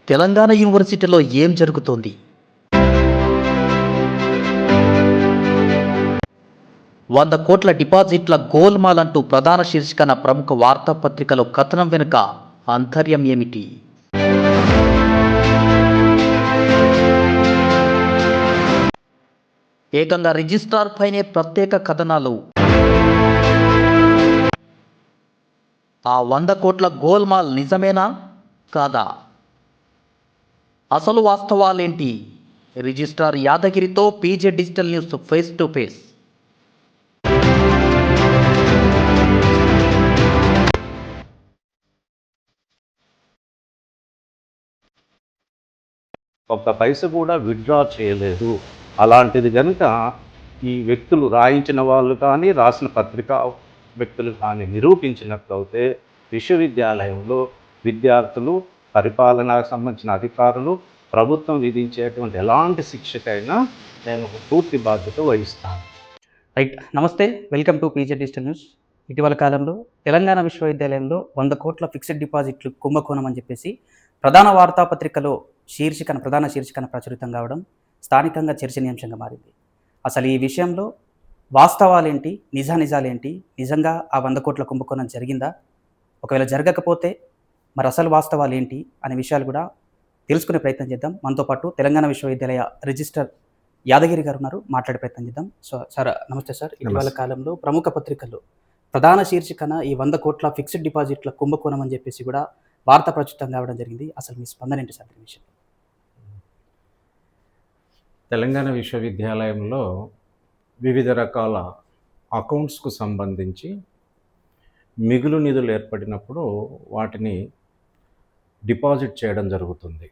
తెలంగాణ యూనివర్సిటీలో ఏం జరుగుతోంది? 100 కోట్ల డిపాజిట్ల గోల్‌మాల్ అంటూ ప్రధాన శీర్షికన ప్రముఖ వార్తాపత్రికలో కథనం వెనుక ఆంతర్యం ఏమిటి? ఏకంగా రిజిస్ట్రార్ పైనే ప్రత్యేక కథనాలు. ఆ 100 కోట్ల గోల్‌మాల్ నిజమేనా? కాదా? అసలు వాస్తవాలేంటి? రిజిస్ట్రార్ యాదగిరితో PJ digital news face to face. ఒక్క పైస కూడా విత్‌డ్రా చేయలేదు. అలాంటిది గనుక ఈ వ్యక్తులు రాయించిన వాళ్ళు కానీ, రాసిన పత్రికా వ్యక్తులు కానీ నిరూపించినట్లయితే విశ్వవిద్యాలయంలో విద్యార్థులు, పరిపాలనకు సంబంధించిన అధికారులు, ప్రభుత్వం విధించేటువంటి ఎలాంటి శిక్షకైనా నేను పూర్తి బాధ్యత వహిస్తాను. రైట్. నమస్తే. Welcome to PJ digital news. ఇటీవల కాలంలో తెలంగాణ విశ్వవిద్యాలయంలో 100 కోట్ల ఫిక్స్డ్ డిపాజిట్లు కుంభకోణం అని చెప్పేసి ప్రధాన వార్తాపత్రికలో ప్రధాన శీర్షికన ప్రచురితం కావడం స్థానికంగా చర్చనీయాంశంగా మారింది. అసలు ఈ విషయంలో వాస్తవాలేంటి, నిజాలేంటి, నిజంగా ఆ 100 కోట్ల కుంభకోణం జరిగిందా? ఒకవేళ జరగకపోతే మరి అసలు వాస్తవాలు ఏంటి అనే విషయాలు కూడా తెలుసుకునే ప్రయత్నం చేద్దాం. మనతో పాటు తెలంగాణ విశ్వవిద్యాలయ రిజిస్టర్ యాదగిరి గారు ఉన్నారు. మాట్లాడే ప్రయత్నం చేద్దాం. సో సార్, నమస్తే సార్. ఇటీవల కాలంలో ప్రముఖ పత్రికల్లో ప్రధాన శీర్షికన ఈ 100 కోట్ల ఫిక్స్డ్ డిపాజిట్ల కుంభకోణం అని చెప్పేసి కూడా వార్త ప్రచురితం కావడం జరిగింది. అసలు మీ స్పందన ఏంటి సార్ ఈ విషయం? తెలంగాణ విశ్వవిద్యాలయంలో వివిధ రకాల అకౌంట్స్కు సంబంధించి మిగులు నిధులు ఏర్పడినప్పుడు వాటిని డిపాజిట్ చేయడం జరుగుతుంది.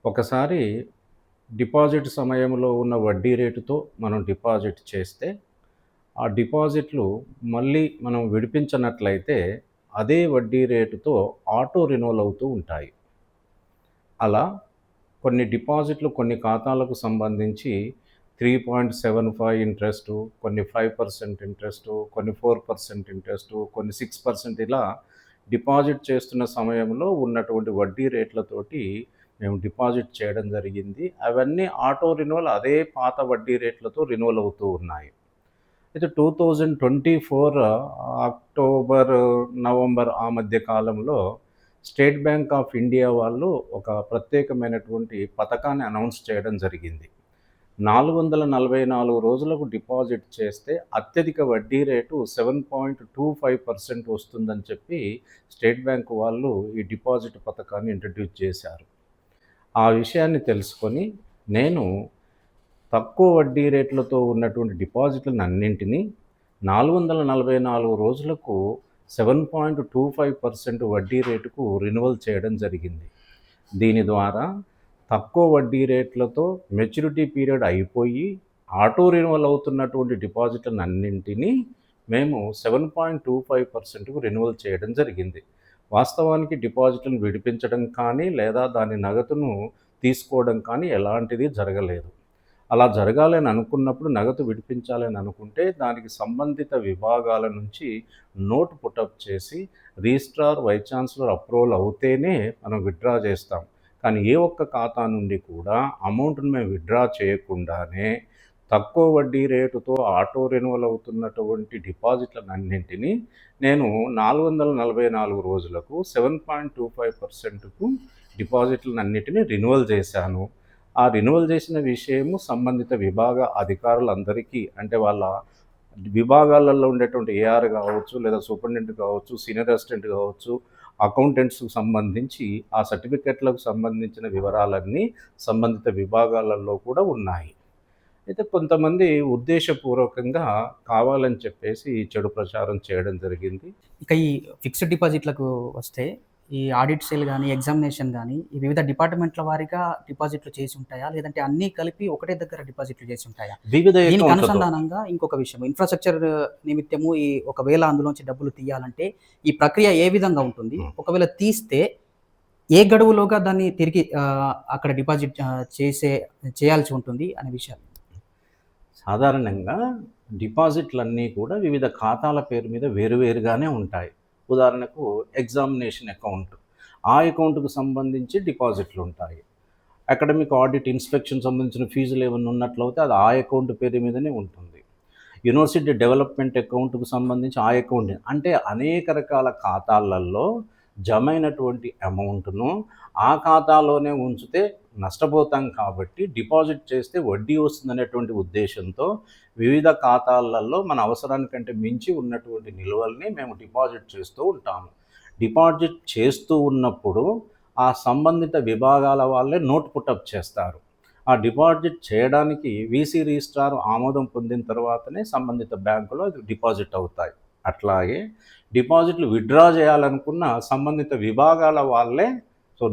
ఒకసారి డిపాజిట్ సమయంలో ఉన్న వడ్డీ రేటుతో మనం డిపాజిట్ చేస్తే ఆ డిపాజిట్లు మళ్ళీ మనం విడిపించనట్లయితే అదే వడ్డీ రేటుతో ఆటో రెన్యువల్ అవుతూ ఉంటాయి. అలా కొన్ని డిపాజిట్లు కొన్ని ఖాతాలకు సంబంధించి 3.75 ఇంట్రెస్టు, కొన్ని 5% ఇంట్రెస్టు, కొన్ని 4% ఇంట్రెస్టు, కొన్ని 6% ఇలా డిపాజిట్ చేస్తున్న సమయంలో ఉన్నటువంటి వడ్డీ రేట్లతోటి మేము డిపాజిట్ చేయడం జరిగింది. అవన్నీ ఆటో రెన్యువల్ అదే పాత వడ్డీ రేట్లతో రెన్యువల్ అవుతూ ఉన్నాయి. అయితే 2024 అక్టోబర్, నవంబర్ ఆ మధ్య కాలంలో స్టేట్ బ్యాంక్ ఆఫ్ ఇండియా వాళ్ళు ఒక ప్రత్యేకమైనటువంటి పథకాన్ని అనౌన్స్ చేయడం జరిగింది. 444 రోజులకు డిపాజిట్ చేస్తే అత్యధిక వడ్డీ రేటు 7.25% వస్తుందని చెప్పి స్టేట్ బ్యాంక్ వాళ్ళు ఈ డిపాజిట్ పథకాన్ని ఇంట్రడ్యూస్ చేశారు. ఆ విషయాన్ని తెలుసుకొని నేను తక్కువ వడ్డీ రేట్లతో ఉన్నటువంటి డిపాజిట్లను అన్నింటినీ 444 రోజులకు 7.25% వడ్డీ రేటుకు రెన్యువల్ చేయడం జరిగింది. దీని ద్వారా తక్కువ వడ్డీ రేట్లతో మెచ్యూరిటీ పీరియడ్ అయిపోయి ఆటో రెన్యువల్ అవుతున్నటువంటి డిపాజిట్లను అన్నింటినీ మేము 7.25%కు రెన్యువల్ చేయడం జరిగింది. వాస్తవానికి డిపాజిట్లను విడిపించడం కానీ లేదా దాని నగదును తీసుకోవడం కానీ ఎలాంటిది జరగలేదు. అలా జరగాలని అనుకున్నప్పుడు, నగదు విడిపించాలని అనుకుంటే దానికి సంబంధిత విభాగాల నుంచి నోట్ పుటప్ చేసి రిజిస్ట్రార్, వైస్ ఛాన్సలర్ అప్రూవల్ అవుతేనే మనం విత్‌డ్రా చేస్తాం. కానీ ఏ ఒక్క ఖాతా నుండి కూడా అమౌంట్ను మేము విత్‌డ్రా చేయకుండానే తక్కువ వడ్డీ రేటుతో ఆటో రెన్యువల్ అవుతున్నటువంటి డిపాజిట్లనన్నింటినీ నేను 444 రోజులకు 7.25%కు డిపాజిట్లనన్నిటినీ రెన్యువల్ చేశాను. ఆ రెన్యువల్ చేసిన విషయము సంబంధిత విభాగ అధికారులందరికీ, అంటే వాళ్ళ విభాగాలలో ఉండేటువంటి ఏఆర్ కావచ్చు, లేదా సూపరింటెండెంట్ కావచ్చు, సీనియర్ అసిస్టెంట్ కావచ్చు, అకౌంటెంట్స్కు సంబంధించి ఆ సర్టిఫికెట్లకు సంబంధించిన వివరాలన్నీ సంబంధిత విభాగాలలో కూడా ఉన్నాయి. అయితే కొంతమంది ఉద్దేశపూర్వకంగా కావాలని చెప్పేసి చెడు ప్రచారం చేయడం జరిగింది. ఇక ఈ ఫిక్స్డ్ డిపాజిట్లకు వస్తే ఈ ఆడిట్ సెల్ కానీ, ఎగ్జామినేషన్ కానీ ఈ వివిధ డిపార్ట్మెంట్ల వారీగా డిపాజిట్లు చేసి ఉంటాయా? లేదంటే అన్నీ కలిపి ఒకటే దగ్గర డిపాజిట్లు చేసి ఉంటాయా? వివిధ దీనికి అకౌంట్లతో అనుసంధానంగా ఇంకొక విషయం, ఇన్‌ఫ్రాస్ట్రక్చర్ నిమిత్తము ఒకవేళ అందులోంచి డబ్బులు తీయాలంటే ఈ ప్రక్రియ ఏ విధంగా ఉంటుంది? ఒకవేళ తీస్తే ఏ గడువులోగా దాన్ని తిరిగి అక్కడ డిపాజిట్ చేయాల్సి ఉంటుంది అనే విషయాలు. సాధారణంగా డిపాజిట్లన్నీ కూడా వివిధ ఖాతాల పేరు మీద వేరువేరుగానే ఉంటాయి. ఉదాహరణకు ఎగ్జామినేషన్ అకౌంట్, ఆ అకౌంట్కు సంబంధించి డిపాజిట్లు ఉంటాయి. అకాడమిక్ ఆడిట్ ఇన్స్పెక్షన్ సంబంధించిన ఫీజులు ఏమైనా ఉన్నట్లయితే అది ఆ అకౌంట్ పేరు మీదనే ఉంటుంది. యూనివర్సిటీ డెవలప్మెంట్ అకౌంట్కు సంబంధించి ఆ అకౌంట్ అంటే అనేక రకాల ఖాతాలలో జమైనటువంటి అమౌంట్ను ఆ ఖాతాలోనే ఉంచితే నష్టపోతాం కాబట్టి డిపాజిట్ చేస్తే వడ్డీ వస్తుందనేటువంటి ఉద్దేశంతో వివిధ ఖాతాలలో మన అవసరానికంటే మించి ఉన్నటువంటి నిల్వల్ని మేము డిపాజిట్ చేస్తూ ఉంటాము. డిపాజిట్ చేస్తూ ఉన్నప్పుడు ఆ సంబంధిత విభాగాల వాళ్ళే నోట్ పుటప్ చేస్తారు. ఆ డిపాజిట్ చేయడానికి వీసీ రిజిస్ట్రార్ ఆమోదం పొందిన తర్వాతనే సంబంధిత బ్యాంకులో అది డిపాజిట్ అవుతాయి. అట్లాగే డిపాజిట్లు విత్డ్రా చేయాలనుకున్న సంబంధిత విభాగాల వాళ్ళే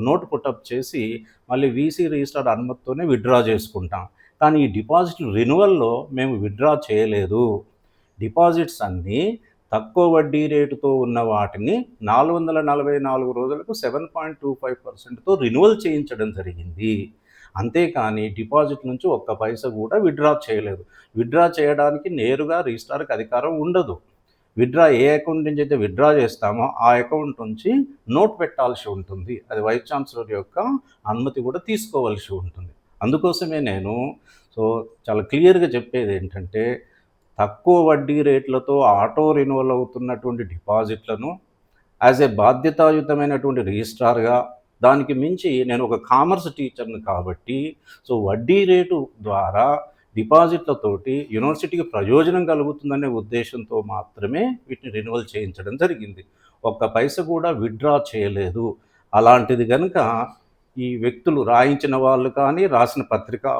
నోట్ పుటప్ చేసి మళ్ళీ వీసీ రిజిస్ట్రార్ అనుమతితోనే విత్డ్రా చేసుకుంటాం. కానీ ఈ డిపాజిట్లు రెన్యువల్లో మేము విత్డ్రా చేయలేదు. డిపాజిట్స్ అన్నీ తక్కువ వడ్డీ రేటుతో ఉన్న వాటిని 444 రోజులకు 7.25%తో రెన్యువల్ చేయించడం జరిగింది. అంతేకాని డిపాజిట్ నుంచి ఒక్క పైసా కూడా విత్డ్రా చేయలేదు. విత్డ్రా చేయడానికి నేరుగా రిజిస్ట్రార్కి అధికారం ఉండదు. విత్డ్రా ఏ అకౌంట్ నుంచి అయితే విత్డ్రా చేస్తామో ఆ అకౌంట్ నుంచి నోట్ పెట్టాల్సి ఉంటుంది. అది వైస్ ఛాన్సలర్ యొక్క అనుమతి కూడా తీసుకోవాల్సి ఉంటుంది. అందుకోసమే నేను చాలా క్లియర్గా చెప్పేది ఏంటంటే, తక్కువ వడ్డీ రేట్లతో ఆటో రెన్యువల్ అవుతున్నటువంటి డిపాజిట్లను యాజ్ ఏ బాధ్యతాయుతమైనటువంటి రిజిస్ట్రార్గా, దానికి మించి నేను ఒక కామర్స్ టీచర్ని కాబట్టి వడ్డీ రేటు ద్వారా డిపాజిట్లతోటి యూనివర్సిటీకి ప్రయోజనం కలుగుతుందనే ఉద్దేశంతో మాత్రమే వీటిని రెన్యువల్ చేయించడం జరిగింది. ఒక్క పైసా కూడా విత్డ్రా చేయలేదు. అలాంటిది కనుక ఈ వ్యక్తులు రాయించిన వాళ్ళు కానీ రాసిన పత్రికా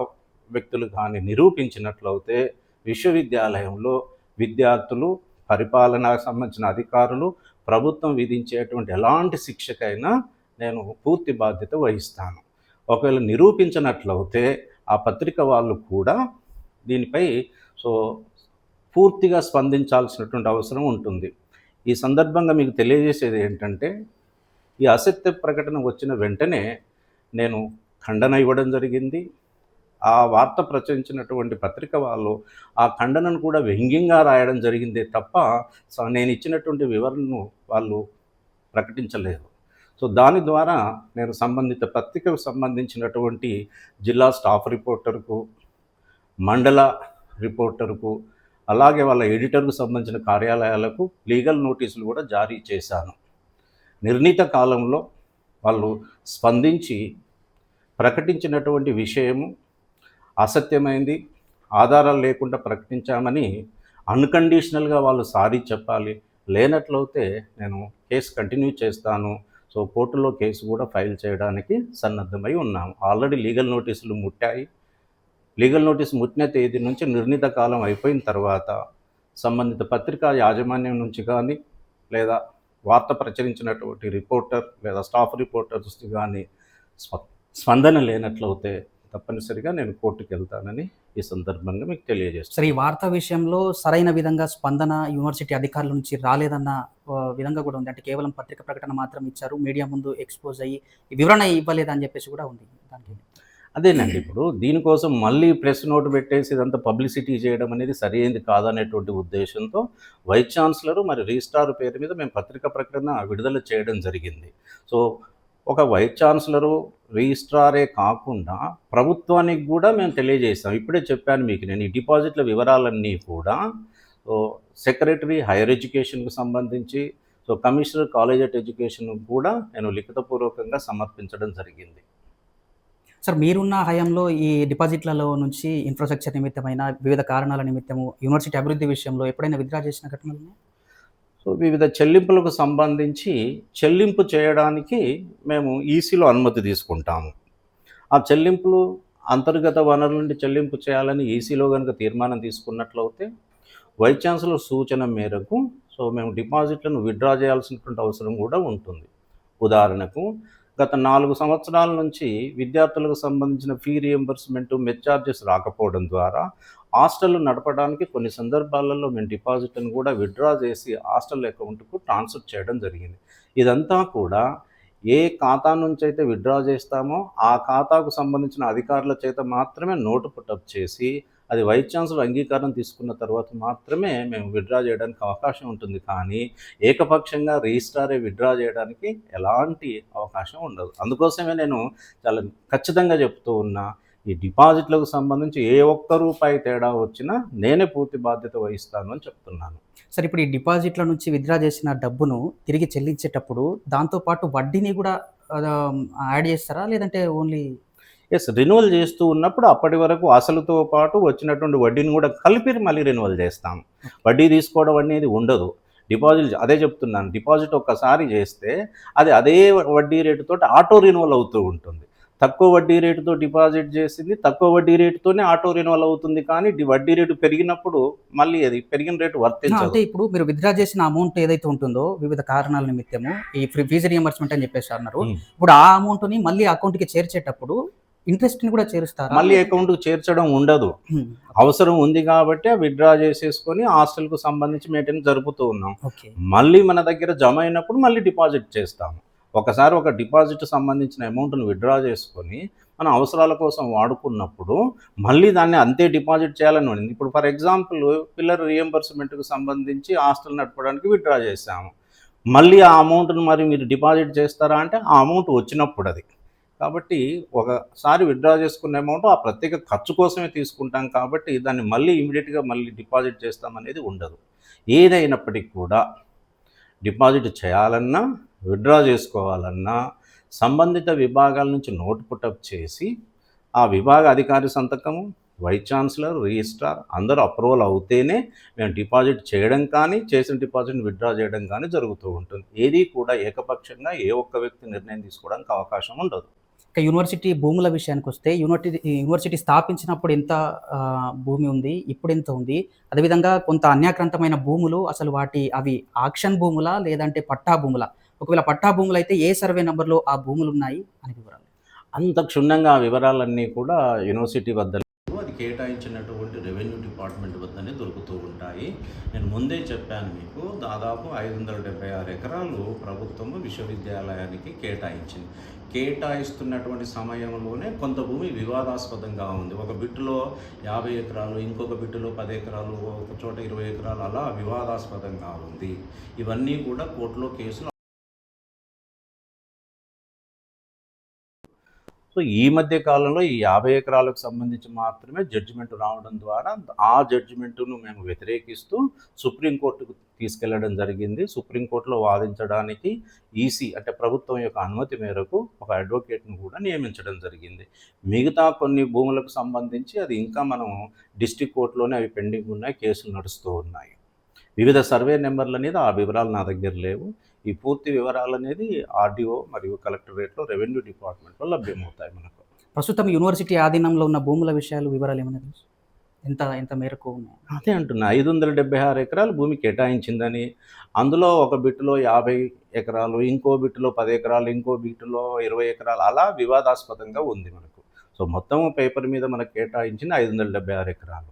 వ్యక్తులు కానీ నిరూపించినట్లయితే విశ్వవిద్యాలయంలో విద్యార్థులు, పరిపాలనకు సంబంధించిన అధికారులు, ప్రభుత్వం విధించేటువంటి ఎలాంటి శిక్షకైనా నేను పూర్తి బాధ్యత వహిస్తాను. ఒకవేళ నిరూపించినట్లయితే ఆ పత్రిక వాళ్ళు కూడా దీనిపై పూర్తిగా స్పందించాల్సినటువంటి అవసరం ఉంటుంది. ఈ సందర్భంగా మీకు తెలియజేసేది ఏంటంటే, ఈ అసత్య ప్రకటన వచ్చిన వెంటనే నేను ఖండన ఇవ్వడం జరిగింది. ఆ వార్త ప్రచురించినటువంటి పత్రిక వాళ్ళు ఆ ఖండనను కూడా వ్యంగ్యంగా రాయడం జరిగిందే తప్ప నేను ఇచ్చినటువంటి వివరణను వాళ్ళు ప్రకటించలేదు. దాని ద్వారా నేను సంబంధిత పత్రికకు సంబంధించినటువంటి జిల్లా స్టాఫ్ రిపోర్టర్కు, మండల రిపోర్టర్కు, అలాగే వాళ్ళ ఎడిటర్కు సంబంధించిన కార్యాలయాలకు లీగల్ నోటీసులు కూడా జారీ చేశాను. నిర్ణీత కాలంలో వాళ్ళు స్పందించి ప్రకటించినటువంటి విషయము అసత్యమైంది, ఆధారాలు లేకుండా ప్రకటించామని అన్కండిషనల్గా వాళ్ళు సారీ చెప్పాలి. లేనట్లయితే నేను కేసు కంటిన్యూ చేస్తాను. కోర్టులో కేసు కూడా ఫైల్ చేయడానికి సన్నద్ధమై ఉన్నాము. ఆల్రెడీ లీగల్ నోటీసులు ముట్టాయి. లీగల్ నోటీసు ముట్టిన తేదీ నుంచి నిర్ణీత కాలం అయిపోయిన తర్వాత సంబంధిత పత్రికా యాజమాన్యం నుంచి కానీ, లేదా వార్త ప్రచురించినటువంటి రిపోర్టర్ లేదా స్టాఫ్ రిపోర్టర్స్ కానీ స్పందన లేనట్లయితే తప్పనిసరిగా నేను కోర్టుకు వెళ్తానని ఈ సందర్భంగా మీకు తెలియజేస్తాను. సరే, ఈ వార్తా విషయంలో సరైన విధంగా స్పందన యూనివర్సిటీ అధికారుల నుంచి రాలేదన్న విధంగా కూడా ఉంది. అంటే కేవలం పత్రిక ప్రకటన మాత్రం ఇచ్చారు, మీడియా ముందు ఎక్స్పోజ్ అయ్యి వివరణ ఇవ్వలేదని చెప్పేసి కూడా ఉంది. దానికి అదేనండి, ఇప్పుడు దీనికోసం మళ్ళీ ప్రెస్ నోట్ పెట్టేసి ఇదంతా పబ్లిసిటీ చేయడం అనేది సరైనది కాదనేటువంటి ఉద్దేశంతో వైస్ ఛాన్సలర్ మరి రిజిస్ట్రార్ పేరు మీద మేము పత్రికా ప్రకటన విడుదల చేయడం జరిగింది. ఒక వైస్ ఛాన్సలరు, రిజిస్ట్రారే కాకుండా ప్రభుత్వానికి కూడా మేము తెలియజేస్తాం. ఇప్పుడే చెప్పాను మీకు నేను, ఈ డిపాజిట్ల వివరాలన్నీ కూడా సెక్రటరీ హైయర్ ఎడ్యుకేషన్కు సంబంధించి కమిషనర్ కాలేజ్ ఆఫ్ ఎడ్యుకేషన్ కూడా నేను లిఖితపూర్వకంగా సమర్పించడం జరిగింది. సార్, మీరున్న హయాంలో ఈ డిపాజిట్లలో నుంచి ఇన్ఫ్రాస్ట్రక్చర్ నిమిత్తమైన వివిధ కారణాల నిమిత్తము యూనివర్సిటీ అభివృద్ధి విషయంలో ఎప్పుడైనా విత్డ్రా చేసిన ఘటనలు? వివిధ చెల్లింపులకు సంబంధించి చెల్లింపు చేయడానికి మేము ఈసీలో అనుమతి తీసుకుంటాము. ఆ చెల్లింపులు అంతర్గత వనరుల నుండి చెల్లింపు చేయాలని ఈసీలో కనుక తీర్మానం తీసుకున్నట్లయితే వైస్ ఛాన్సలర్ సూచన మేరకు మేము డిపాజిట్లను విత్డ్రా చేయాల్సినటువంటి అవసరం కూడా ఉంటుంది. ఉదాహరణకు గత 4 సంవత్సరాల నుంచి విద్యార్థులకు సంబంధించిన ఫీ రియంబర్స్మెంట్, మెస్ ఛార్జెస్ రాకపోవడం ద్వారా హాస్టల్ నడపడానికి కొన్ని సందర్భాలలో మేము డిపాజిట్లను కూడా విత్డ్రా చేసి హాస్టల్ అకౌంట్కు ట్రాన్స్ఫర్ చేయడం జరిగింది. ఇదంతా కూడా ఏ ఖాతా నుంచి అయితే విత్డ్రా చేస్తామో ఆ ఖాతాకు సంబంధించిన అధికారుల చేత మాత్రమే నోటు పుటప్ చేసి అది వైస్ ఛాన్సలర్ అంగీకారం తీసుకున్న తర్వాత మాత్రమే మేము విత్డ్రా చేయడానికి అవకాశం ఉంటుంది. కానీ ఏకపక్షంగా రిజిస్ట్రారే విత్డ్రా చేయడానికి ఎలాంటి అవకాశం ఉండదు. అందుకోసమే నేను చాలా ఖచ్చితంగా చెప్తూ ఉన్నా, ఈ డిపాజిట్లకు సంబంధించి ఏ ఒక్క రూపాయి తేడా వచ్చినా నేనే పూర్తి బాధ్యత వహిస్తాను అని చెప్తున్నాను. సరే, ఇప్పుడు ఈ డిపాజిట్ల నుంచి విత్డ్రా చేసిన డబ్బును తిరిగి చెల్లించేటప్పుడు దాంతోపాటు వడ్డీని కూడా యాడ్ చేస్తారా, లేదంటే ఓన్లీ? ఎస్, రెన్యువల్ చేస్తూ ఉన్నప్పుడు అప్పటి వరకు అసలుతో పాటు వచ్చినటువంటి వడ్డీని కూడా కలిపి మళ్ళీ రెన్యువల్ చేస్తాం. వడ్డీ తీసుకోవడం అనేది ఉండదు. డిపాజిట్ అదే చెప్తున్నాను, డిపాజిట్ ఒక్కసారి చేస్తే అది అదే వడ్డీ రేటుతో ఆటో రెన్యువల్ అవుతూ ఉంటుంది. తక్కువ వడ్డీ రేటుతో డిపాజిట్ చేసింది తక్కువ వడ్డీ రేటుతోనే ఆటో రెన్యువల్ అవుతుంది. కానీ వడ్డీ రేటు పెరిగినప్పుడు మళ్ళీ అది పెరిగిన రేటు వర్తించదు. అంటే ఇప్పుడు మీరు విత్డ్రా చేసిన అమౌంట్ ఏదైతే ఉంటుందో వివిధ కారణాల నిమిత్తము ఈ ఫీజు రియంబర్స్మెంట్ అని చెప్పేసి అన్నారు. ఇప్పుడు ఆ అమౌంట్ని మళ్ళీ అకౌంట్కి చేర్చేటప్పుడు ఇంట్రెస్ట్ని కూడా చేరుస్తారు? మళ్ళీ అకౌంట్కి చేర్చడం ఉండదు. అవసరం ఉంది కాబట్టి విత్డ్రా చేసేసుకొని హాస్టల్కు సంబంధించి మెయింటెనెన్స్ జరుపుతూ ఉన్నాం. మళ్ళీ మన దగ్గర జమ అయినప్పుడు మళ్ళీ డిపాజిట్ చేస్తాము. ఒకసారి ఒక డిపాజిట్ సంబంధించిన అమౌంట్ను విత్డ్రా చేసుకొని మన అవసరాల కోసం వాడుకున్నప్పుడు మళ్ళీ దాన్ని అంతే డిపాజిట్ చేయాలని ఉంది. ఇప్పుడు ఫర్ ఎగ్జాంపుల్ పిల్లర్ రియంబర్స్మెంట్కి సంబంధించి హాస్టల్ నడపడానికి విత్డ్రా చేసాము. మళ్ళీ ఆ అమౌంట్ను మరి మీరు డిపాజిట్ చేస్తారా అంటే ఆ అమౌంట్ వచ్చినప్పుడు అది. కాబట్టి ఒకసారి విత్డ్రా చేసుకున్న అమౌంట్ ఆ ప్రత్యేక ఖర్చు కోసమే తీసుకుంటాం కాబట్టి దాన్ని మళ్ళీ ఇమీడియట్గా మళ్ళీ డిపాజిట్ చేస్తామనేది ఉండదు. ఏదైనప్పటికీ కూడా డిపాజిట్ చేయాలన్నా విత్డ్రా చేసుకోవాలన్నా సంబంధిత విభాగాల నుంచి నోట్ పుటప్ చేసి ఆ విభాగ అధికారి సంతకము, వైస్ ఛాన్సలర్, రిజిస్ట్రార్ అందరూ అప్రూవల్ అవుతేనే మేము డిపాజిట్ చేయడం కానీ చేసిన డిపాజిట్ని విత్డ్రా చేయడం కానీ జరుగుతూ ఉంటుంది. ఏది కూడా ఏకపక్షంగా ఏ ఒక్క వ్యక్తి నిర్ణయం తీసుకోవడానికి అవకాశం ఉండదు. ఇక యూనివర్సిటీ భూముల విషయానికి వస్తే యూనివర్సిటీ స్థాపించినప్పుడు ఎంత భూమి ఉంది, ఇప్పుడు ఎంత ఉంది? అదేవిధంగా కొంత అన్యాక్రాంతమైన భూములు అసలు అవి ఆక్షన్ భూములా లేదంటే పట్టా భూములా? ఒకవేళ పట్టా భూములు అయితే ఏ సర్వే నెంబర్లో ఆ భూములు ఉన్నాయి అని వివరాలు? అంత క్షుణ్ణంగా ఆ వివరాలన్నీ కూడా యూనివర్సిటీ వద్ద అది కేటాయించినటువంటి రెవెన్యూ డిపార్ట్మెంట్ వద్దనే దొరుకుతూ ఉంటాయి. నేను ముందే చెప్పాను మీకు, దాదాపు 576 ఎకరాలు ప్రభుత్వము విశ్వవిద్యాలయానికి కేటాయించింది. కేటాయిస్తున్నటువంటి సమయంలోనే కొంత భూమి వివాదాస్పదంగా ఉంది. ఒక బిట్టులో 50 ఎకరాలు, ఇంకొక బిట్టులో 10 ఎకరాలు, ఒక చోట 20 ఎకరాలు అలా వివాదాస్పదంగా ఉంది. ఇవన్నీ కూడా కోర్టులో కేసులు. సో ఈ మధ్య కాలంలో ఈ 50 ఎకరాలకు సంబంధించి మాత్రమే జడ్జిమెంట్ రావడం ద్వారా ఆ జడ్జిమెంటును మేము వ్యతిరేకిస్తూ సుప్రీంకోర్టుకు తీసుకెళ్లడం జరిగింది. సుప్రీంకోర్టులో వాదించడానికి ఈసీ అంటే ప్రభుత్వం యొక్క అనుమతి మేరకు ఒక అడ్వకేట్ను కూడా నియమించడం జరిగింది. మిగతా కొన్ని భూములకు సంబంధించి అది ఇంకా మనం డిస్ట్రిక్ట్ కోర్టులోనే అవి పెండింగ్ ఉన్నాయి, కేసులు నడుస్తూ ఉన్నాయి. వివిధ సర్వే నెంబర్లు అనేది ఆ వివరాలు నా దగ్గర లేవు. ఈ పూర్తి వివరాలు అనేది ఆర్డీఓ మరియు కలెక్టరేట్లో రెవెన్యూ డిపార్ట్మెంట్లో లభ్యమవుతాయి మనకు. ప్రస్తుతం యూనివర్సిటీ ఆధీనంలో ఉన్న భూముల వివరాలు ఏమైనా తెలుసు? ఎంత మేరకు ఉన్నాయి? అదే అంటున్నా, 576 ఎకరాలు భూమి కేటాయించిందని, అందులో ఒక బిట్టులో 50 ఎకరాలు, ఇంకో బిట్టులో 10 ఎకరాలు, ఇంకో బిట్టులో 20 ఎకరాలు అలా వివాదాస్పదంగా ఉంది మనకు. సో మొత్తం పేపర్ మీద మనకు కేటాయించింది 576 ఎకరాలు.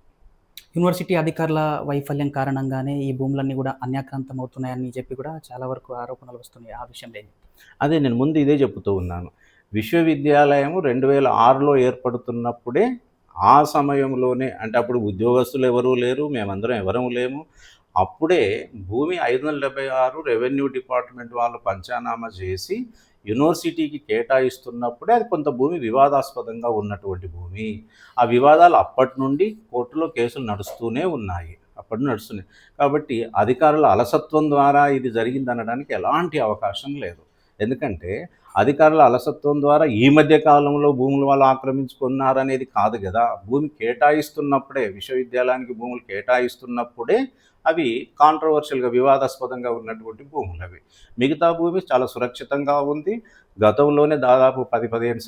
యూనివర్సిటీ అధికారుల వైఫల్యం కారణంగానే ఈ భూములన్నీ కూడా అన్యాక్రాంతం అవుతున్నాయని చెప్పి కూడా చాలా వరకు ఆరోపణలు వస్తున్నాయి. ఆ విషయం లేదు. అదే నేను ముందు ఇదే చెబుతూ ఉన్నాను. విశ్వవిద్యాలయం 2006లో ఏర్పడుతున్నప్పుడే ఆ సమయంలోనే, అంటే అప్పుడు ఉద్యోగస్తులు ఎవరూ లేరు, మేమందరం ఎవరూ లేము. అప్పుడే భూమి 576 రెవెన్యూ డిపార్ట్మెంట్ వాళ్ళు పంచానామా చేసి యూనివర్సిటీకి కేటాయిస్తున్నప్పుడే అది కొంత భూమి వివాదాస్పదంగా ఉన్నటువంటి భూమి. ఆ వివాదాలు అప్పటి నుండి కోర్టులో కేసులు నడుస్తూనే ఉన్నాయి. కాబట్టి అధికారుల అలసత్వం ద్వారా ఇది జరిగిందనడానికి ఎలాంటి అవకాశం లేదు. ఎందుకంటే అధికారుల అలసత్వం ద్వారా ఈ మధ్య కాలంలో భూములు వాళ్ళు ఆక్రమించుకున్నారనేది కాదు కదా. భూమి కేటాయిస్తున్నప్పుడే, విశ్వవిద్యాలయానికి భూములు కేటాయిస్తున్నప్పుడే అవి కాంట్రవర్షియల్గా వివాదాస్పదంగా ఉన్నటువంటి భూములు అవి. మిగతా భూమి చాలా సురక్షితంగా ఉంది. గతంలోనే దాదాపు 10-12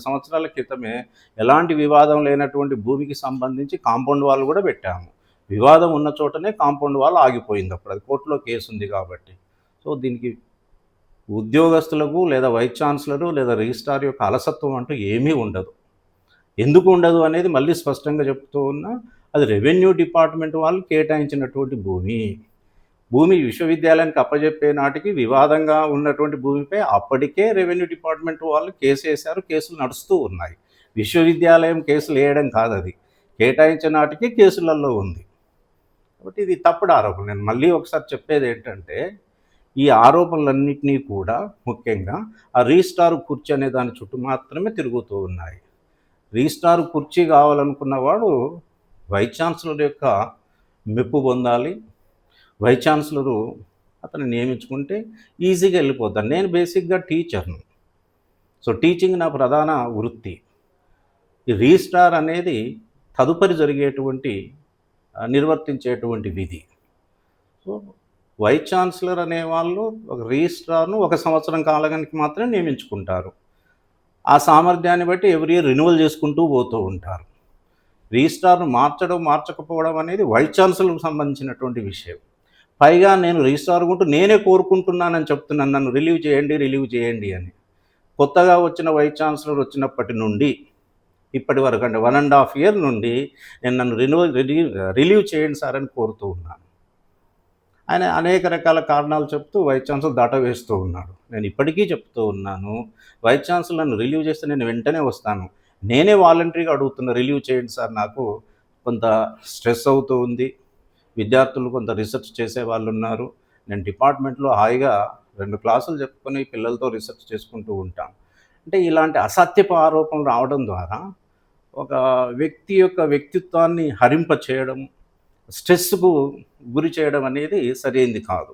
సంవత్సరాల క్రితమే ఎలాంటి వివాదం లేనటువంటి భూమికి సంబంధించి కాంపౌండ్ వాల్ కూడా పెట్టాము. వివాదం ఉన్న చోటనే కాంపౌండ్ వాల్ ఆగిపోయింది. అప్పుడు అది కోర్టులో కేసు ఉంది కాబట్టి. సో దీనికి ఉద్యోగస్తులకు లేదా వైస్ ఛాన్సలరు లేదా రిజిస్ట్రార్ యొక్క అలసత్వం అంటూ ఏమీ ఉండదు. ఎందుకు ఉండదు అనేది మళ్ళీ స్పష్టంగా చెప్తూ ఉన్నా, అది రెవెన్యూ డిపార్ట్మెంట్ వాళ్ళు కేటాయించినటువంటి భూమి విశ్వవిద్యాలయానికి అప్పజెప్పే నాటికి వివాదంగా ఉన్నటువంటి భూమిపై అప్పటికే రెవెన్యూ డిపార్ట్మెంట్ వాళ్ళు కేసు వేశారు, కేసులు నడుస్తూ ఉన్నాయి. విశ్వవిద్యాలయం కేసులు వేయడం కాదు అది. కేటాయించిన నాటికి కేసులలో ఉంది. కాబట్టి ఇది తప్పుడు ఆరోపణ. నేను మళ్ళీ ఒకసారి చెప్పేది ఏంటంటే, ఈ ఆరోపణలన్నింటినీ కూడా ముఖ్యంగా ఆ రిజిస్ట్రార్ కుర్చీ అనే దాని చుట్టూ మాత్రమే తిరుగుతూ ఉన్నాయి. రిజిస్ట్రార్ కుర్చీ కావాలనుకున్నవాడు వైస్ ఛాన్సలర్ యొక్క మెప్పు పొందాలి. వైస్ ఛాన్సలరు అతను నియమించుకుంటే ఈజీగా వెళ్ళిపోతాను. నేను బేసిక్గా టీచర్ను. సో టీచింగ్ నా ప్రధాన వృత్తి. ఈ రిజిస్ట్రార్ అనేది తదుపరి జరిగేటువంటి నిర్వర్తించేటువంటి విధి. సో వైస్ ఛాన్సలర్ అనేవాళ్ళు ఒక రిజిస్ట్రార్ను 1 సంవత్సరం కాలానికి మాత్రమే నియమించుకుంటారు. ఆ సామర్థ్యాన్ని బట్టి ఎవ్రీ ఇయర్ రెన్యువల్ చేసుకుంటూ పోతూ ఉంటారు. రిజిస్ట్రార్ను మార్చడం మార్చకపోవడం అనేది వైస్ ఛాన్సలర్కు సంబంధించినటువంటి విషయం. పైగా నేను రిజిస్ట్రార్ ఉంటూ నేనే కోరుకుంటున్నానని చెప్తున్నాను, నన్ను రిలీవ్ చేయండి అని. కొత్తగా వచ్చిన వైస్ ఛాన్సలర్ వచ్చినప్పటి నుండి ఇప్పటి వరకు అంటే 1.5 year నుండి నేను నన్ను రిలీవ్ చేయండి సార్ అని కోరుతూ ఉన్నాను. ఆయన అనేక రకాల కారణాలు చెప్తూ వైస్ ఛాన్సలర్ దాటవేస్తూ ఉన్నాడు. నేను ఇప్పటికీ చెప్తూ ఉన్నాను, వైస్ ఛాన్సలర్ నన్ను రిలీవ్ చేస్తే నేను వెంటనే వస్తాను. నేనే వాలంటరీగా అడుగుతున్నా, రిలీవ్ చేయండి సార్, నాకు కొంత స్ట్రెస్ అవుతూ ఉంది, విద్యార్థులు కొంత రీసెర్చ్ చేసే వాళ్ళు ఉన్నారు, నేను డిపార్ట్మెంట్లో హాయిగా 2 క్లాసులు చెప్పుకొని పిల్లలతో రీసెర్చ్ చేసుకుంటూ ఉంటాను. అంటే ఇలాంటి అసత్యపు ఆరోపణలు రావడం ద్వారా ఒక వ్యక్తి యొక్క వ్యక్తిత్వాన్ని హరింప చేయడం, స్ట్రెస్కు గురి చేయడం అనేది సరైనది కాదు.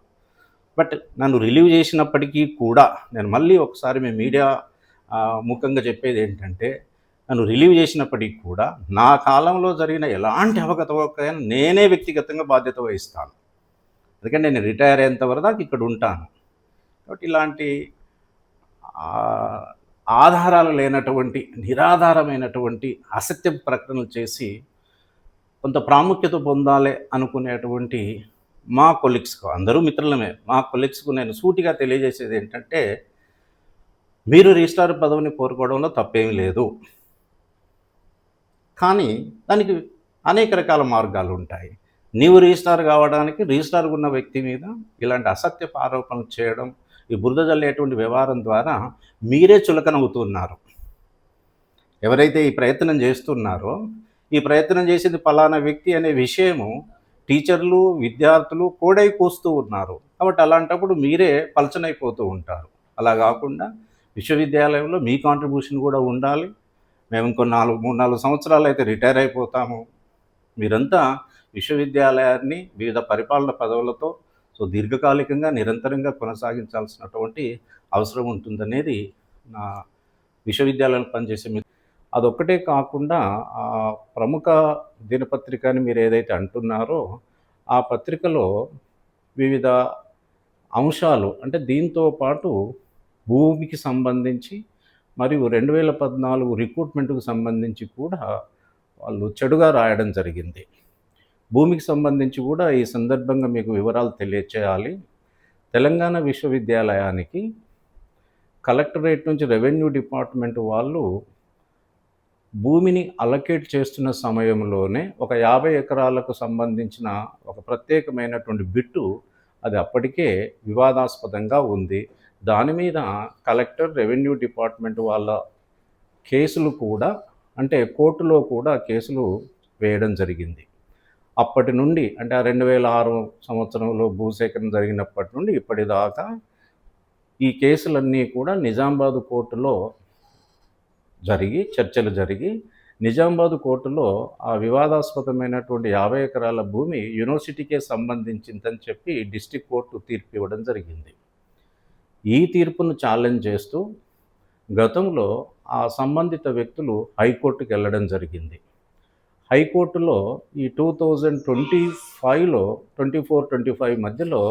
బట్ నన్ను రిలీవ్ చేసినప్పటికీ కూడా నేను మళ్ళీ ఒకసారి మీ మీడియా ముఖంగా చెప్పేది ఏంటంటే, నన్ను రిలీవ్ చేసినప్పటికీ కూడా నా కాలంలో జరిగిన ఎలాంటి అవకతవకైనా నేనే వ్యక్తిగతంగా బాధ్యత వహిస్తాను. ఎందుకంటే నేను రిటైర్ అయ్యేంత వరకు ఇక్కడ ఉంటాను. కాబట్టి ఇలాంటి ఆధారాలు లేనటువంటి నిరాధారమైనటువంటి అసత్య ప్రకటనలు చేసి కొంత ప్రాముఖ్యత పొందాలి అనుకునేటువంటి మా కొలీగ్స్కు, అందరూ మిత్రులమే, మా కొలీగ్స్కు నేను సూటిగా తెలియజేసేది ఏంటంటే, మీరు రిజిస్ట్రార్ పదవిని కోరుకోవడంలో తప్పేమీ లేదు. కానీ దానికి అనేక రకాల మార్గాలు ఉంటాయి. నీవు రిజిస్ట్రార్ కావడానికి రిజిస్ట్రార్ ఉన్న వ్యక్తి మీద ఇలాంటి అసత్యపు ఆరోపణలు చేయడం, ఈ బురద జల్లేటువంటి వ్యవహారం ద్వారా మీరే చులకనవుతున్నారు. ఎవరైతే ఈ ప్రయత్నం చేస్తున్నారో, ఈ ప్రయత్నం చేసింది పలానా వ్యక్తి అనే విషయము టీచర్లు, విద్యార్థులు కోడై కూస్తూ ఉన్నారు. కాబట్టి అలాంటప్పుడు మీరే పలచనైపోతూ ఉంటారు. అలా కాకుండా విశ్వవిద్యాలయంలో మీ కాంట్రిబ్యూషన్ కూడా ఉండాలి. మేము ఇంకో 3-4 సంవత్సరాలు అయితే రిటైర్ అయిపోతాము. మీరంతా విశ్వవిద్యాలయాన్ని వివిధ పరిపాలన పదవులతో దీర్ఘకాలికంగా నిరంతరంగా కొనసాగించాల్సినటువంటి అవసరం ఉంటుందనేది నా విశ్వవిద్యాలయంలో పనిచేసే అదొక్కటే కాకుండా ప్రముఖ దినపత్రిక అని మీరు ఏదైతే అంటున్నారో, ఆ పత్రికలో వివిధ అంశాలు, అంటే దీంతో పాటు భూమికి సంబంధించి మరియు 2014 రిక్రూట్మెంట్కు సంబంధించి కూడా వాళ్ళు చెడుగా రాయడం జరిగింది. భూమికి సంబంధించి కూడా ఈ సందర్భంగా మీకు వివరాలు తెలియచేయాలి. తెలంగాణ విశ్వవిద్యాలయానికి కలెక్టరేట్ నుంచి రెవెన్యూ డిపార్ట్మెంట్ వాళ్ళు భూమిని అలొకేట్ చేస్తున్న సమయంలోనే ఒక 50 ఎకరాలకు సంబంధించిన ఒక ప్రత్యేకమైనటువంటి బిట్టు అది అప్పటికే వివాదాస్పదంగా ఉంది. దాని మీద కలెక్టర్, రెవెన్యూ డిపార్ట్మెంట్ వాళ్ళ కేసులు కూడా, అంటే కోర్టులో కూడా కేసులు వేయడం జరిగింది. అప్పటి నుండి అంటే 2006 సంవత్సరంలో భూసేకరణ జరిగినప్పటి నుండి ఇప్పటిదాకా ఈ కేసులన్నీ కూడా నిజామాబాద్ కోర్టులో చర్చలు జరిగి నిజామాబాద్ కోర్టులో ఆ వివాదాస్పదమైనటువంటి 50 ఎకరాల భూమి యూనివర్సిటీకే సంబంధించిందని చెప్పి డిస్ట్రిక్ట్ కోర్టు తీర్పు ఇవ్వడం జరిగింది. ఈ తీర్పును ఛాలెంజ్ చేస్తూ గతంలో ఆ సంబంధిత వ్యక్తులు హైకోర్టుకు వెళ్ళడం జరిగింది. హైకోర్టులో ఈ 2025లో 24-25 మధ్యలో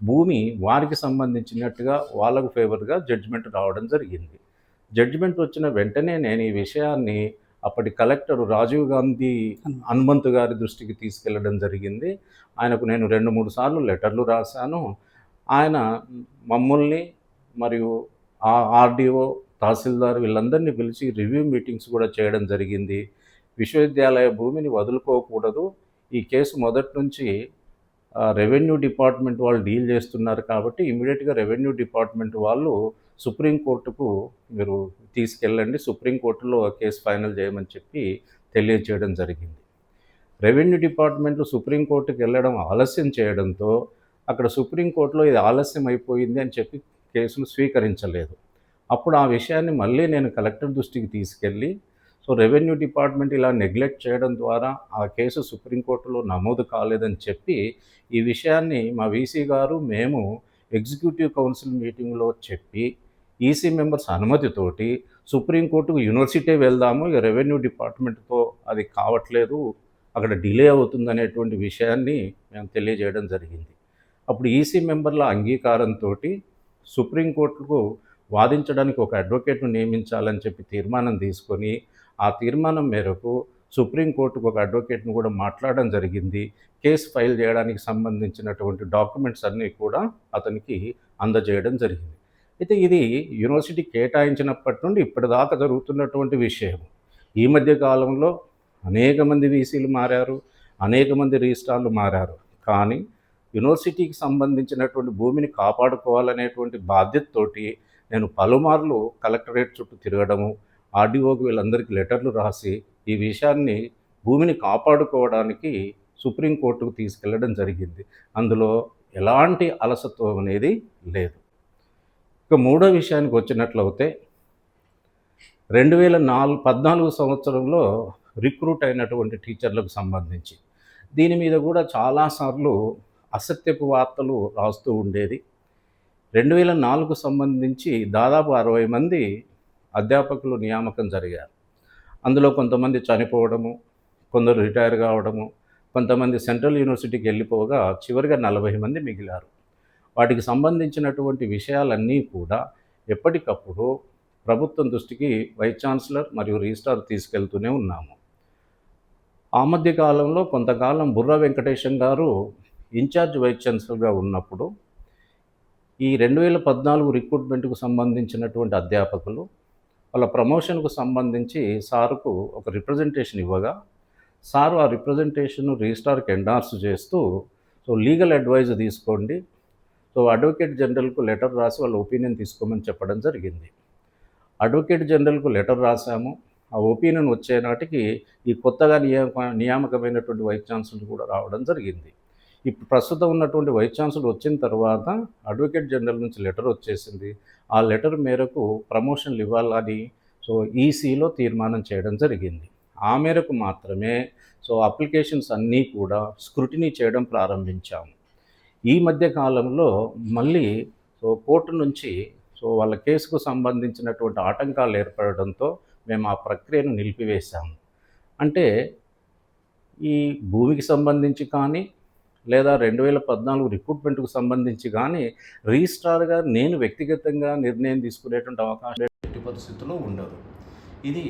భూమి వారికి సంబంధించినట్టుగా వాళ్ళకు ఫేవర్గా జడ్జిమెంట్ రావడం జరిగింది. జడ్జిమెంట్ వచ్చిన వెంటనే నేను ఈ విషయాన్ని అప్పటి కలెక్టర్ రాజీవ్ గాంధీ హనుమంతు గారి దృష్టికి తీసుకెళ్లడం జరిగింది. ఆయనకు నేను 2-3 సార్లు లెటర్లు రాశాను. ఆయన మమ్మల్ని మరియు ఆర్డీఓ, తహసీల్దార్ వీళ్ళందరినీ పిలిచి రివ్యూ మీటింగ్స్ కూడా చేయడం జరిగింది. విశ్వవిద్యాలయ భూమిని వదులుకోకూడదు, ఈ కేసు మొదటి నుంచి రెవెన్యూ డిపార్ట్మెంట్ వాళ్ళు డీల్ చేస్తున్నారు కాబట్టి ఇమీడియట్గా రెవెన్యూ డిపార్ట్మెంట్ వాళ్ళు సుప్రీంకోర్టుకు మీరు తీసుకెళ్ళండి, సుప్రీంకోర్టులో కేసు ఫైనల్ చేయమని చెప్పి తెలియచేయడం జరిగింది. రెవెన్యూ డిపార్ట్మెంట్లు సుప్రీంకోర్టుకి వెళ్ళడం ఆలస్యం చేయడంతో అక్కడ సుప్రీంకోర్టులో ఇది ఆలస్యం అయిపోయింది అని చెప్పి కేసును స్వీకరించలేదు. అప్పుడు ఆ విషయాన్ని మళ్ళీ నేను కలెక్టర్ దృష్టికి తీసుకెళ్ళి, సో రెవెన్యూ డిపార్ట్మెంట్ ఇలా నెగ్లెక్ట్ చేయడం ద్వారా ఆ కేసు సుప్రీంకోర్టులో నమోదు కాలేదని చెప్పి ఈ విషయాన్ని మా వీసీ గారు మేము ఎగ్జిక్యూటివ్ కౌన్సిల్ మీటింగ్లో చెప్పి ఈసీ మెంబర్స్ అనుమతితోటి సుప్రీంకోర్టుకు యూనివర్సిటీ వెళ్దాము, ఇక రెవెన్యూ డిపార్ట్మెంట్తో అది కావట్లేదు, అక్కడ డిలే అవుతుందనేటువంటి విషయాన్ని మేము తెలియజేయడం జరిగింది. అప్పుడు ఈసీ మెంబర్ల అంగీకారంతో సుప్రీంకోర్టుకు వాదించడానికి ఒక అడ్వకేట్ను నియమించాలని చెప్పి తీర్మానం తీసుకొని, ఆ తీర్మానం మేరకు సుప్రీంకోర్టుకు ఒక అడ్వకేట్ను కూడా మాట్లాడడం జరిగింది. కేసు ఫైల్ చేయడానికి సంబంధించినటువంటి డాక్యుమెంట్స్ అన్నీ కూడా అతనికి అందజేయడం జరిగింది. అయితే ఇది యూనివర్సిటీ కేటాయించినప్పటి నుండి ఇప్పటిదాకా జరుగుతున్నటువంటి విషయం. ఈ మధ్య కాలంలో అనేక మంది వీసీలు మారారు, అనేక మంది రిజిస్ట్రార్లు మారారు. కానీ యూనివర్సిటీకి సంబంధించినటువంటి భూమిని కాపాడుకోవాలనేటువంటి బాధ్యతతోటి నేను పలుమార్లు కలెక్టరేట్ చుట్టూ తిరగడము, ఆర్డీఓకి వీళ్ళందరికీ లెటర్లు రాసి ఈ విషయాన్ని భూమిని కాపాడుకోవడానికి సుప్రీంకోర్టుకు తీసుకెళ్లడం జరిగింది. అందులో ఎలాంటి అలసత్వం అనేది లేదు. ఇక మూడో విషయానికి వచ్చినట్లయితే 2014 సంవత్సరంలో రిక్రూట్ అయినటువంటి టీచర్లకు సంబంధించి దీని మీద కూడా చాలాసార్లు అసత్యపు వార్తలు రాస్తూ ఉండేది. 2004 సంబంధించి దాదాపు 60 మంది అధ్యాపకులు నియామకం జరిగారు. అందులో కొంతమంది చనిపోవడము, కొందరు రిటైర్ కావడము, కొంతమంది సెంట్రల్ యూనివర్సిటీకి వెళ్ళిపోగా చివరిగా 40 మంది మిగిలారు. వాటికి సంబంధించినటువంటి విషయాలన్నీ కూడా ఎప్పటికప్పుడు ప్రభుత్వం దృష్టికి వైస్ ఛాన్సలర్ మరియు రిజిస్ట్రార్ తీసుకెళ్తూనే ఉన్నాము. ఆ మధ్య కాలంలో కొంతకాలం బుర్రా వెంకటేశం గారు ఇన్ఛార్జ్ వైస్ ఛాన్సలర్గా ఉన్నప్పుడు ఈ 2014 రిక్రూట్మెంట్కు సంబంధించినటువంటి అధ్యాపకులు వాళ్ళ ప్రమోషన్కు సంబంధించి సారుకు ఒక రిప్రజెంటేషన్ ఇవ్వగా, సారు ఆ రిప్రజెంటేషన్ రిజిస్ట్రార్కి ఎండార్స్ చేస్తూ, సో లీగల్ అడ్వైజ్ తీసుకోండి, సో అడ్వకేట్ జనరల్కు లెటర్ రాసి వాళ్ళ ఒపీనియన్ తీసుకోమని చెప్పడం జరిగింది. అడ్వకేట్ జనరల్కు లెటర్ రాశాము. ఆ ఒపీనియన్ వచ్చే నాటికి ఈ కొత్తగా నియామకమైనటువంటి వైస్ ఛాన్సలర్ కూడా రావడం జరిగింది. ఇప్పుడు ప్రస్తుతం ఉన్నటువంటి వైస్ ఛాన్సలర్ వచ్చిన తర్వాత అడ్వకేట్ జనరల్ నుంచి లెటర్ వచ్చేసింది. ఆ లెటర్ మేరకు ప్రమోషన్లు ఇవ్వాలని సో ఈసీలో తీర్మానం చేయడం జరిగింది. ఆ మేరకు మాత్రమే సో అప్లికేషన్స్ అన్నీ కూడా స్క్రూటినీ చేయడం ప్రారంభించాము. ఈ మధ్య కాలంలో మళ్ళీ సో కోర్టు నుంచి సో వాళ్ళ కేసుకు సంబంధించినటువంటి ఆటంకాలు ఏర్పడడంతో మేము ఆ ప్రక్రియను నిలిపివేశాము. అంటే ఈ భూమికి సంబంధించి కానీ లేదా 2014 రిక్రూట్మెంట్కు సంబంధించి కానీ రిజిస్ట్రార్గా నేను వ్యక్తిగతంగా నిర్ణయం తీసుకునేటువంటి అవకాశం ఎట్టి పరిస్థితుల్లో ఉండదు. ఇది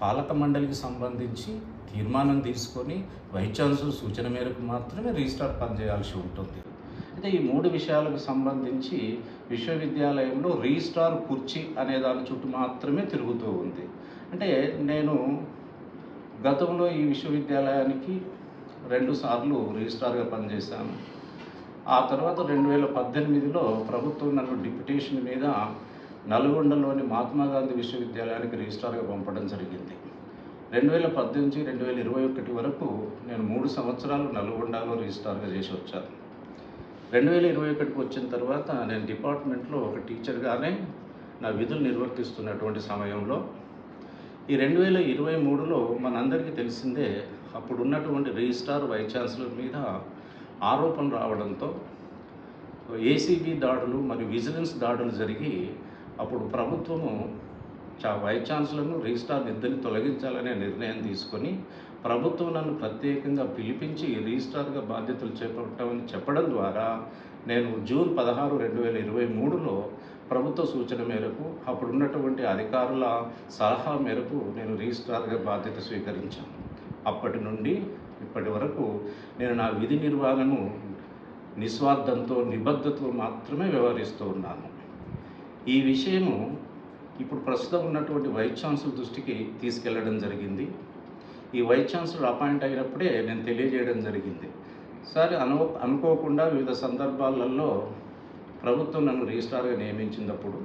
పాలక మండలికి సంబంధించి తీర్మానం తీసుకొని వైస్ ఛాన్సలర్ సూచన మేరకు మాత్రమే రిజిస్ట్రార్ పనిచేయాల్సి ఉంటుంది. అయితే ఈ 3 విషయాలకు సంబంధించి విశ్వవిద్యాలయంలో రిజిస్ట్రార్ కుర్చీ అనే దాని చుట్టూ మాత్రమే తిరుగుతూ ఉంది. అంటే నేను గతంలో ఈ విశ్వవిద్యాలయానికి 2 సార్లు రిజిస్ట్రార్గా పనిచేశాను. ఆ తర్వాత 2018లో ప్రభుత్వం నన్ను డిప్యుటేషన్ మీద నల్గొండలోని మహాత్మా గాంధీ విశ్వవిద్యాలయానికి రిజిస్ట్రార్గా పంపడం జరిగింది. 2018 2021 వరకు నేను 3 సంవత్సరాలు నల్గొండలో రిజిస్ట్రార్గా చేసి వచ్చాను. 2021కి వచ్చిన తర్వాత నేను డిపార్ట్మెంట్లో ఒక టీచర్గానే నా విధులు నిర్వర్తిస్తున్నటువంటి సమయంలో ఈ 2023లో మనందరికీ తెలిసిందే, అప్పుడు ఉన్నటువంటి రిజిస్ట్రార్ వైస్ ఛాన్సలర్ మీద ఆరోపణలు రావడంతో ఏసీబీ దాడులు మరియు విజిలెన్స్ దాడులు జరిగి అప్పుడు ప్రభుత్వము వైస్ ఛాన్సలర్ను రిజిస్ట్రార్ ఇద్దరిని తొలగించాలనే నిర్ణయం తీసుకొని ప్రభుత్వం నన్ను ప్రత్యేకంగా పిలిపించి రిజిస్ట్రార్గా బాధ్యతలు చేపట్టమని చెప్పడం ద్వారా నేను జూన్ 16, 2023లో ప్రభుత్వ సూచన మేరకు అప్పుడున్నటువంటి అధికారుల సలహా మేరకు నేను రిజిస్ట్రార్గా బాధ్యత స్వీకరించాను. అప్పటి నుండి ఇప్పటి వరకు నేను నా విధి నిర్వహణను నిస్వార్థంతో నిబద్ధతతో మాత్రమే వ్యవహరిస్తూ ఉన్నాను. ఈ విషయము ఇప్పుడు ప్రస్తుతం ఉన్నటువంటి వైస్ ఛాన్సలర్ దృష్టికి తీసుకెళ్లడం జరిగింది. ఈ వైస్ ఛాన్సలర్ అపాయింట్ అయినప్పుడే నేను తెలియజేయడం జరిగింది, సరే అనుకోకుండా వివిధ సందర్భాలలో ప్రభుత్వం నన్ను రిజిస్ట్రార్గా నియమించినప్పుడు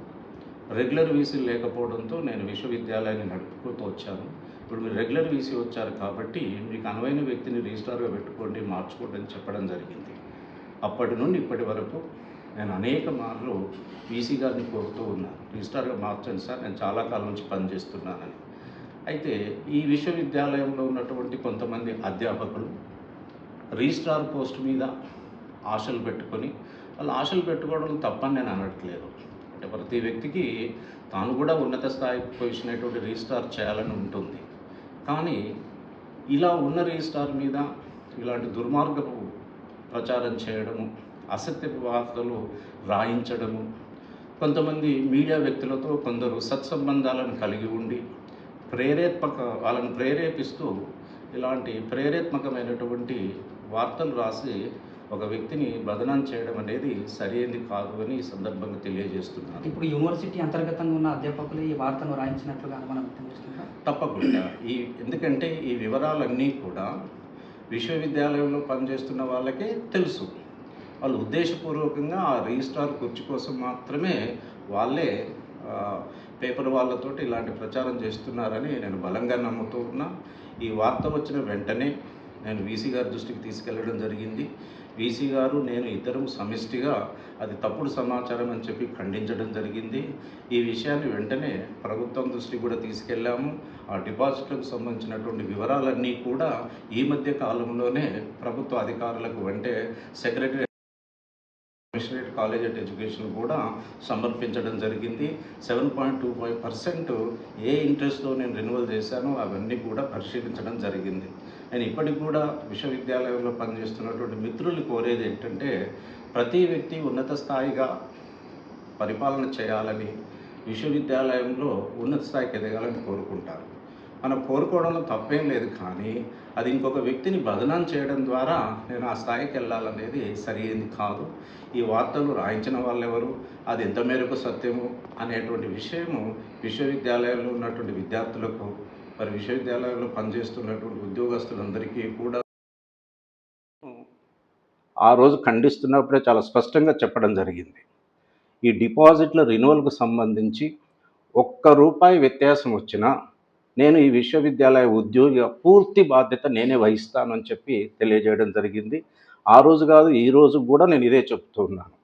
రెగ్యులర్ వీసీ లేకపోవడంతో నేను విశ్వవిద్యాలయాన్ని నడుపుకుంటూ వచ్చాను. ఇప్పుడు మీరు రెగ్యులర్ వీసీ వచ్చారు కాబట్టి మీకు అనువైన వ్యక్తిని రిజిస్ట్రార్గా పెట్టుకోండి, మార్చుకోండి అని చెప్పడం జరిగింది. అప్పటి నుండి ఇప్పటి వరకు నేను అనేక మార్లు వీసీ గారిని కోరుతూ ఉన్నాను, రిజిస్ట్రార్గా మార్చండి సార్, నేను చాలా కాలం నుంచి పనిచేస్తున్నానని. అయితే ఈ విశ్వవిద్యాలయంలో ఉన్నటువంటి కొంతమంది అధ్యాపకులు రిజిస్ట్రార్ పోస్ట్ మీద ఆశలు పెట్టుకొని, వాళ్ళు ఆశలు పెట్టుకోవడం తప్పని నేను అనట్లేదు. అంటే ప్రతి వ్యక్తికి తాను కూడా ఉన్నత స్థాయికి పొజిషన్ రిజిస్ట్రార్ చేయాలని ఉంటుంది. కానీ ఇలా ఉన్న రిజిస్ట్రార్ మీద ఇలాంటి దుర్మార్గపు ప్రచారం చేయడము, అసత్యపు వార్తలు రాయించడము, కొంతమంది మీడియా వ్యక్తులతో కొందరు సత్సంబంధాలను కలిగి ఉండి వాళ్ళను ప్రేరేపిస్తూ ఇలాంటి ప్రేరేత్మకమైనటువంటి వార్తలు రాసి ఒక వ్యక్తిని బదనాం చేయడం అనేది సరైనది కాదు అని ఈ సందర్భంగా తెలియజేస్తున్నాను. ఇప్పుడు యూనివర్సిటీ అంతర్గతంగా ఉన్న అధ్యాపకులు ఈ వార్తను రాయించినట్లుగా అనుమానం వ్యక్తం చేస్తున్నారు. తప్పకుండా ఎందుకంటే ఈ వివరాలన్నీ కూడా విశ్వవిద్యాలయంలో పనిచేస్తున్న వాళ్ళకే తెలుసు. వాళ్ళు ఉద్దేశపూర్వకంగా ఆ రిజిస్ట్రార్ కుర్చీ కోసం మాత్రమే వాళ్ళే పేపర్ వాళ్ళతోటి ఇలాంటి ప్రచారం చేస్తున్నారని నేను బలంగా నమ్ముతూ ఉన్నా. ఈ వార్త వచ్చిన వెంటనే నేను వీసీ గారి దృష్టికి తీసుకెళ్లడం జరిగింది. వీసీ గారు నేను ఇద్దరం సమిష్టిగా అది తప్పుడు సమాచారం అని చెప్పి ఖండించడం జరిగింది. ఈ విషయాన్ని వెంటనే ప్రభుత్వం దృష్టికి కూడా తీసుకెళ్ళాము. ఆ డిపాజిట్లకు సంబంధించినటువంటి వివరాలన్నీ కూడా ఈ మధ్య కాలంలోనే ప్రభుత్వ అధికారులకు అంటే secretary commissionerate college of education కూడా సమర్పించడం జరిగింది. 7.25% ఏ ఇంట్రెస్ట్లో నేను రెన్యువల్ చేశానో అవన్నీ కూడా పరిశీలించడం జరిగింది. నేను ఇప్పటికి కూడా విశ్వవిద్యాలయంలో పనిచేస్తున్నటువంటి మిత్రులు కోరేది ఏంటంటే, ప్రతి వ్యక్తి ఉన్నత స్థాయిగా పరిపాలన చేయాలని, విశ్వవిద్యాలయంలో ఉన్నత స్థాయికి ఎదగాలని కోరుకుంటారు. మనం కోరుకోవడంలో తప్పేం లేదు, కానీ అది ఇంకొక వ్యక్తిని బదనాం చేయడం ద్వారా నేను ఆ స్థాయికి వెళ్ళాలనేది సరైనది కాదు. ఈ వార్తలు రాయించిన వాళ్ళెవరు, అది ఎంత మేరకు సత్యము అనేటువంటి విషయము విశ్వవిద్యాలయంలో ఉన్నటువంటి విద్యార్థులకు, మరి విశ్వవిద్యాలయంలో పనిచేస్తున్నటువంటి ఉద్యోగస్తులందరికీ కూడా ఆ రోజు ఖండిస్తున్నప్పుడే చాలా స్పష్టంగా చెప్పడం జరిగింది. ఈ డిపాజిట్ల రెన్యువల్కు సంబంధించి ₹1 వ్యత్యాసం వచ్చినా నేను ఈ విశ్వవిద్యాలయ ఉద్యోగిగా పూర్తి బాధ్యత నేనే వహిస్తాను అని చెప్పి తెలియజేయడం జరిగింది. ఆ రోజు కాదు, ఈ రోజు కూడా నేను ఇదే చెప్తున్నాను.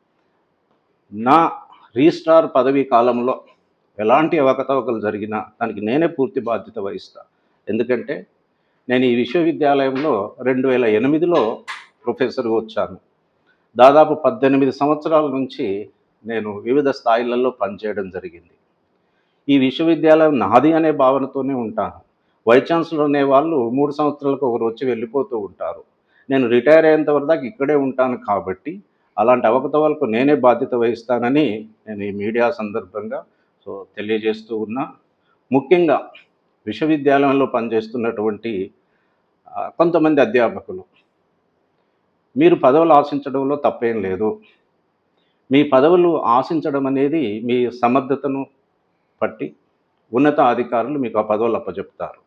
నా రిజిస్ట్రార్ పదవీ కాలంలో ఎలాంటి అవకతవకలు జరిగినా దానికి నేనే పూర్తి బాధ్యత వహిస్తాను. ఎందుకంటే నేను ఈ విశ్వవిద్యాలయంలో 2008లో ప్రొఫెసర్గా వచ్చాను. దాదాపు 18 సంవత్సరాల నుంచి నేను వివిధ స్థాయిలలో పనిచేయడం జరిగింది. ఈ విశ్వవిద్యాలయం నాది అనే భావనతోనే ఉంటాను. వైస్ ఛాన్సలర్ అనేవాళ్ళు 3 సంవత్సరాలకు ఒకరు వచ్చి వెళ్ళిపోతూ ఉంటారు. నేను రిటైర్ అయ్యేంత వరకు దాకా ఇక్కడే ఉంటాను కాబట్టి అలాంటి అవకతవకలకు నేనే బాధ్యత వహిస్తానని నేను ఈ మీడియా సందర్భంగా తెలియజేస్తూ ఉన్నా. ముఖ్యంగా విశ్వవిద్యాలయంలో పనిచేస్తున్నటువంటి కొంతమంది అధ్యాపకులు, మీరు పదవులు ఆశించడంలో తప్పేం లేదు. మీ పదవులు ఆశించడం అనేది మీ సమర్థతను బట్టి ఉన్నత అధికారులు మీకు ఆ పదవులు అప్పచెప్తారు.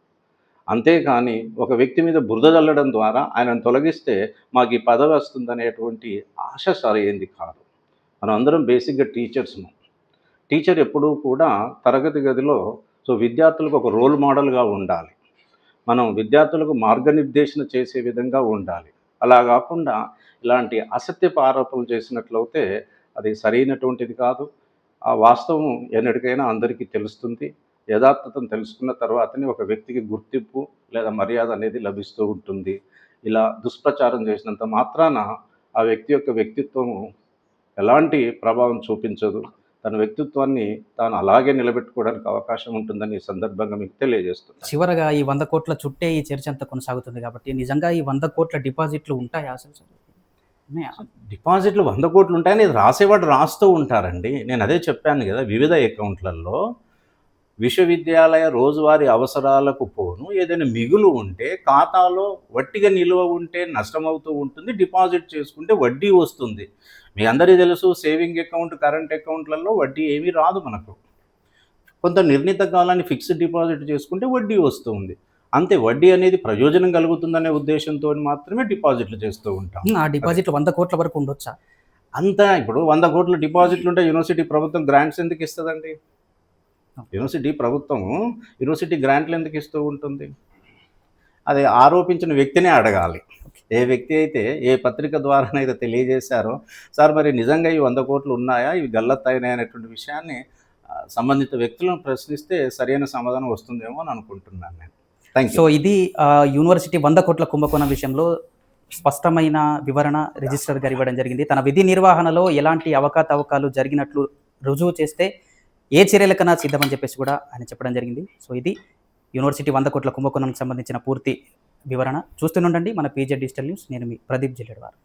అంతేకాని ఒక వ్యక్తి మీద బురద చల్లడం ద్వారా ఆయనను తొలగిస్తే మాకు ఈ పదవి వస్తుందనేటువంటి ఆశ సరైంది కాదు. మనం అందరం బేసిక్గా టీచర్స్ము. టీచర్ ఎప్పుడూ కూడా తరగతి గదిలో విద్యార్థులకు ఒక రోల్ మోడల్గా ఉండాలి. మనం విద్యార్థులకు మార్గనిర్దేశన చేసే విధంగా ఉండాలి. అలా కాకుండా ఇలాంటి అసత్యపు ఆరోపణలు చేసినట్లయితే అది సరైనటువంటిది కాదు. ఆ వాస్తవం ఎన్నటికైనా అందరికీ తెలుస్తుంది. యథార్థతను తెలుసుకున్న తర్వాతనే ఒక వ్యక్తికి గుర్తింపు లేదా మర్యాద అనేది లభిస్తూ ఉంటుంది. ఇలా దుష్ప్రచారం చేసినంత మాత్రాన ఆ వ్యక్తి యొక్క వ్యక్తిత్వము ఎలాంటి ప్రభావం చూపించదు. తన వ్యక్తిత్వాన్ని తాను అలాగే నిలబెట్టుకోవడానికి అవకాశం ఉంటుందని ఈ సందర్భంగా మీకు తెలియజేస్తున్నాను. చివరగా ఈ 100 కోట్ల చుట్టే ఈ చర్చ అంతా కొనసాగుతుంది కాబట్టి నిజంగా ఈ 100 కోట్ల డిపాజిట్లు ఉంటాయా అసలు? డిపాజిట్లు 100 కోట్లు ఉంటాయని రాసేవాడు రాస్తూ ఉంటారండి. నేను అదే చెప్పాను కదా, వివిధ అకౌంట్లలో విశ్వవిద్యాలయ రోజువారీ అవసరాలకు పోను ఏదైనా మిగులు ఉంటే ఖాతాలో వట్టిగా నిల్వ ఉంటే నష్టమవుతూ ఉంటుంది, డిపాజిట్ చేసుకుంటే వడ్డీ వస్తుంది. మీ అందరికీ తెలుసు, సేవింగ్ అకౌంట్, కరెంట్ అకౌంట్లలో వడ్డీ ఏమీ రాదు. మనకు కొంత నిర్ణీత కాలాన్ని ఫిక్స్డ్ డిపాజిట్ చేసుకుంటే వడ్డీ వస్తుంది. అంతే, వడ్డీ అనేది ప్రయోజనం కలుగుతుందనే ఉద్దేశంతో మాత్రమే డిపాజిట్లు చేస్తూ ఉంటాం. ఆ డిపాజిట్లు 100 కోట్ల వరకు ఉండొచ్చా? అంతా ఇప్పుడు 100 కోట్ల డిపాజిట్లు ఉంటే యూనివర్సిటీ ప్రభుత్వం గ్రాంట్స్ ఎందుకు ఇస్తుందండి? యూనివర్సిటీ ప్రభుత్వం యూనివర్సిటీ గ్రాంట్లు ఎందుకు ఇస్తూ ఉంటుంది? అది ఆరోపించిన వ్యక్తినే అడగాలి. ఏ వ్యక్తి అయితే ఏ పత్రిక ద్వారానైతే తెలియజేశారో, సార్ మరి నిజంగా ఈ 100 కోట్లు ఉన్నాయా, ఇవి గల్లత్తయినాయా అనేటువంటి విషయాన్ని సంబంధిత వ్యక్తులను ప్రశ్నిస్తే సరైన సమాధానం వస్తుందేమో అని అనుకుంటున్నాను నేను. Thank you. సో ఇది యూనివర్సిటీ 100 కోట్ల కుంభకోణం విషయంలో స్పష్టమైన వివరణ రిజిస్ట్రార్ గారు ఇవ్వడం జరిగింది. తన విధి నిర్వహణలో ఎలాంటి అవకతవకలు జరిగినట్లు రుజువు చేస్తే ఏ చర్యలకన్నా సిద్ధమని చెప్పేసి కూడా ఆయన చెప్పడం జరిగింది. సో ఇది యూనివర్సిటీ 100 కోట్ల కుంభకోణంకి సంబంధించిన పూర్తి వివరణ. చూస్తూనే ఉండండి మన పీజే డిజిటల్ న్యూస్. నేను మీ ప్రదీప్ జిల్లెడ్వార్.